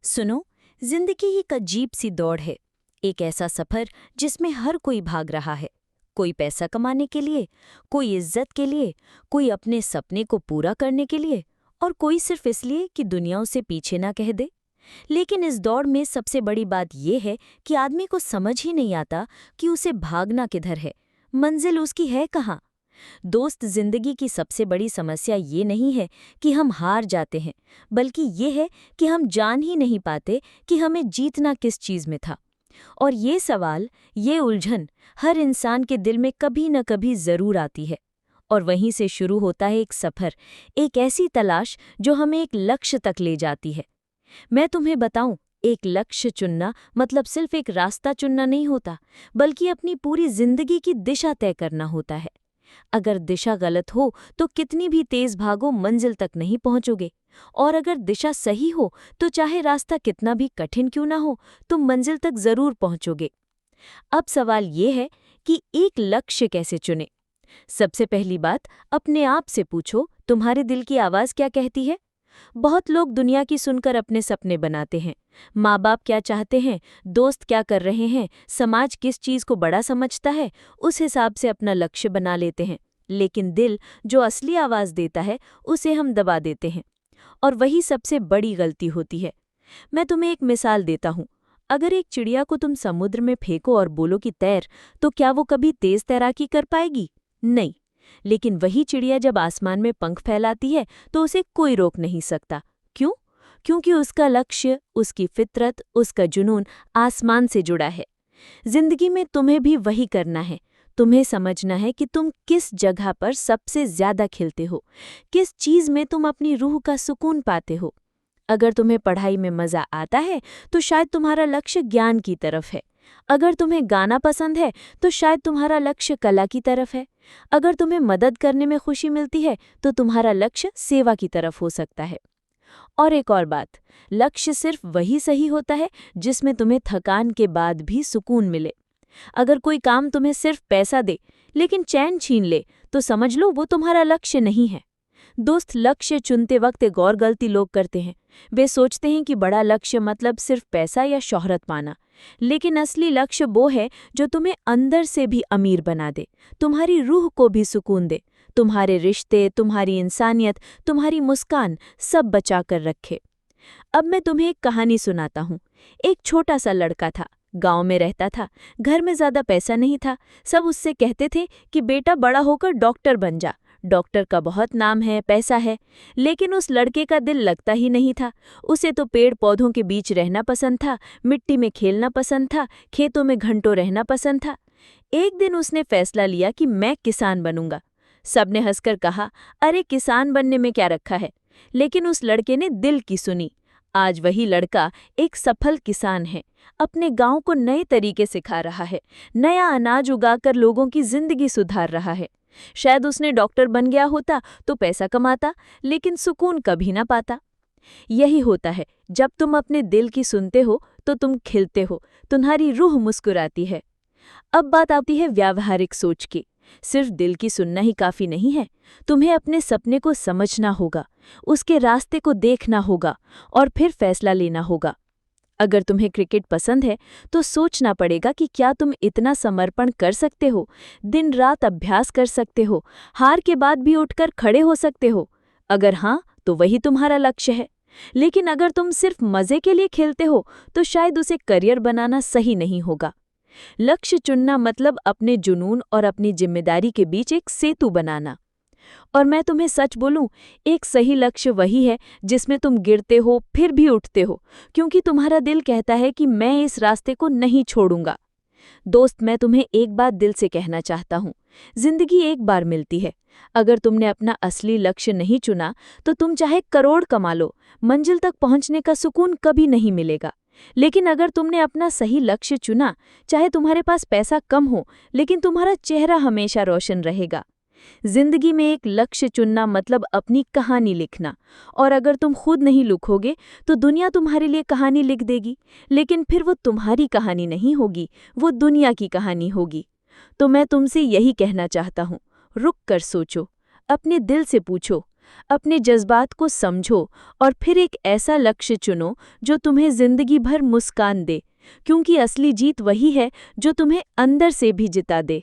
सुनो, जिंदगी एक अजीब सी दौड़ है। एक ऐसा सफर जिसमें हर कोई भाग रहा है। कोई पैसा कमाने के लिए, कोई इज्जत के लिए, कोई अपने सपने को पूरा करने के लिए, और कोई सिर्फ इसलिए कि दुनिया उसे पीछे ना कह दे। लेकिन इस दौड़ में सबसे बड़ी बात यह है कि आदमी को समझ ही नहीं आता कि उसे भागना किधर है, मंजिल उसकी है कहाँ। दोस्त, जिंदगी की सबसे बड़ी समस्या ये नहीं है कि हम हार जाते हैं, बल्कि ये है कि हम जान ही नहीं पाते कि हमें जीतना किस चीज़ में था। और ये सवाल, ये उलझन हर इंसान के दिल में कभी न कभी ज़रूर आती है। और वहीं से शुरू होता है एक सफ़र, एक ऐसी तलाश जो हमें एक लक्ष्य तक ले जाती है। मैं तुम्हें बताऊं, एक लक्ष्य चुनना मतलब सिर्फ एक रास्ता चुनना नहीं होता, बल्कि अपनी पूरी जिंदगी की दिशा तय करना होता है। अगर दिशा गलत हो तो कितनी भी तेज भागो मंजिल तक नहीं पहुंचोगे, और अगर दिशा सही हो तो चाहे रास्ता कितना भी कठिन क्यों ना हो, तुम मंजिल तक जरूर पहुंचोगे। अब सवाल ये है कि एक लक्ष्य कैसे चुने। सबसे पहली बात, अपने आप से पूछो, तुम्हारे दिल की आवाज़ क्या कहती है। बहुत लोग दुनिया की सुनकर अपने सपने बनाते हैं। माँ बाप क्या चाहते हैं, दोस्त क्या कर रहे हैं, समाज किस चीज़ को बड़ा समझता है, उस हिसाब से अपना लक्ष्य बना लेते हैं। लेकिन दिल जो असली आवाज़ देता है, उसे हम दबा देते हैं। और वही सबसे बड़ी गलती होती है। मैं तुम्हें एक मिसाल देता हूँ। अगर एक चिड़िया को तुम समुद्र में फेंको और बोलो कि तैर, तो क्या वो कभी तेज तैराकी कर पाएगी? नहीं। लेकिन वही चिड़िया जब आसमान में पंख फैलाती है तो उसे कोई रोक नहीं सकता। क्यों? क्योंकि उसका लक्ष्य, उसकी फितरत, उसका जुनून आसमान से जुड़ा है। जिंदगी में तुम्हें भी वही करना है। तुम्हें समझना है कि तुम किस जगह पर सबसे ज्यादा खिलते हो, किस चीज में तुम अपनी रूह का सुकून पाते हो। अगर तुम्हें पढ़ाई में मजा आता है तो शायद तुम्हारा लक्ष्य ज्ञान की तरफ है। अगर तुम्हें गाना पसंद है तो शायद तुम्हारा लक्ष्य कला की तरफ है। अगर तुम्हें मदद करने में खुशी मिलती है तो तुम्हारा लक्ष्य सेवा की तरफ हो सकता है। और एक और बात, लक्ष्य सिर्फ वही सही होता है जिसमें तुम्हें थकान के बाद भी सुकून मिले। अगर कोई काम तुम्हें सिर्फ पैसा दे लेकिन चैन छीन ले, तो समझ लो वो तुम्हारा लक्ष्य नहीं है। दोस्त, लक्ष्य चुनते वक्त एक और गलती लोग करते हैं। वे सोचते हैं कि बड़ा लक्ष्य मतलब सिर्फ पैसा या शोहरत पाना। लेकिन असली लक्ष्य वो है जो तुम्हें अंदर से भी अमीर बना दे, तुम्हारी रूह को भी सुकून दे, तुम्हारे रिश्ते, तुम्हारी इंसानियत, तुम्हारी मुस्कान सब बचा कर रखे। अब मैं तुम्हें एक कहानी सुनाता हूँ। एक छोटा सा लड़का था, गांव में रहता था। घर में ज्यादा पैसा नहीं था। सब उससे कहते थे कि बेटा बड़ा होकर डॉक्टर बन जा, डॉक्टर का बहुत नाम है, पैसा है। लेकिन उस लड़के का दिल लगता ही नहीं था। उसे तो पेड़ पौधों के बीच रहना पसंद था, मिट्टी में खेलना पसंद था, खेतों में घंटों रहना पसंद था। एक दिन उसने फैसला लिया कि मैं किसान बनूंगा। सबने हंसकर कहा, अरे किसान बनने में क्या रखा है। लेकिन उस लड़के ने दिल की सुनी। आज वही लड़का एक सफल किसान है, अपने गांव को नए तरीके सिखा रहा है, नया अनाज उगाकर लोगों की जिंदगी सुधार रहा है। शायद उसने डॉक्टर बन गया होता तो पैसा कमाता, लेकिन सुकून कभी ना पाता। यही होता है, जब तुम अपने दिल की सुनते हो तो तुम खिलते हो, तुम्हारी रूह मुस्कुराती है। अब बात आती है व्यावहारिक सोच की। सिर्फ दिल की सुनना ही काफी नहीं है। तुम्हें अपने सपने को समझना होगा, उसके रास्ते को देखना होगा, और फिर फैसला लेना होगा। अगर तुम्हें क्रिकेट पसंद है तो सोचना पड़ेगा कि क्या तुम इतना समर्पण कर सकते हो, दिन रात अभ्यास कर सकते हो, हार के बाद भी उठकर खड़े हो सकते हो। अगर हाँ, तो वही तुम्हारा लक्ष्य है। लेकिन अगर तुम सिर्फ मजे के लिए खेलते हो तो शायद उसे करियर बनाना सही नहीं होगा। लक्ष्य चुनना मतलब अपने जुनून और अपनी जिम्मेदारी के बीच एक सेतु बनाना। और मैं तुम्हें सच बोलूं, एक सही लक्ष्य वही है जिसमें तुम गिरते हो फिर भी उठते हो, क्योंकि तुम्हारा दिल कहता है कि मैं इस रास्ते को नहीं छोड़ूंगा। दोस्त, मैं तुम्हें एक बात दिल से कहना चाहता हूँ। जिंदगी एक बार मिलती है। अगर तुमने अपना असली लक्ष्य नहीं चुना तो तुम चाहे करोड़ कमा लो, मंजिल तक पहुंचने का सुकून कभी नहीं मिलेगा। लेकिन अगर तुमने अपना सही लक्ष्य चुना, चाहे तुम्हारे पास पैसा कम हो, लेकिन तुम्हारा चेहरा हमेशा रोशन रहेगा। जिंदगी में एक लक्ष्य चुनना मतलब अपनी कहानी लिखना। और अगर तुम खुद नहीं लिखोगे तो दुनिया तुम्हारे लिए कहानी लिख देगी, लेकिन फिर वो तुम्हारी कहानी नहीं होगी, वो दुनिया की कहानी होगी। तो मैं तुमसे यही कहना चाहता हूँ, रुक कर सोचो, अपने दिल से पूछो, अपने जज्बात को समझो और फिर एक ऐसा लक्ष्य चुनो जो तुम्हें जिंदगी भर मुस्कान दे, क्योंकि असली जीत वही है जो तुम्हें अंदर से भी जिता दे।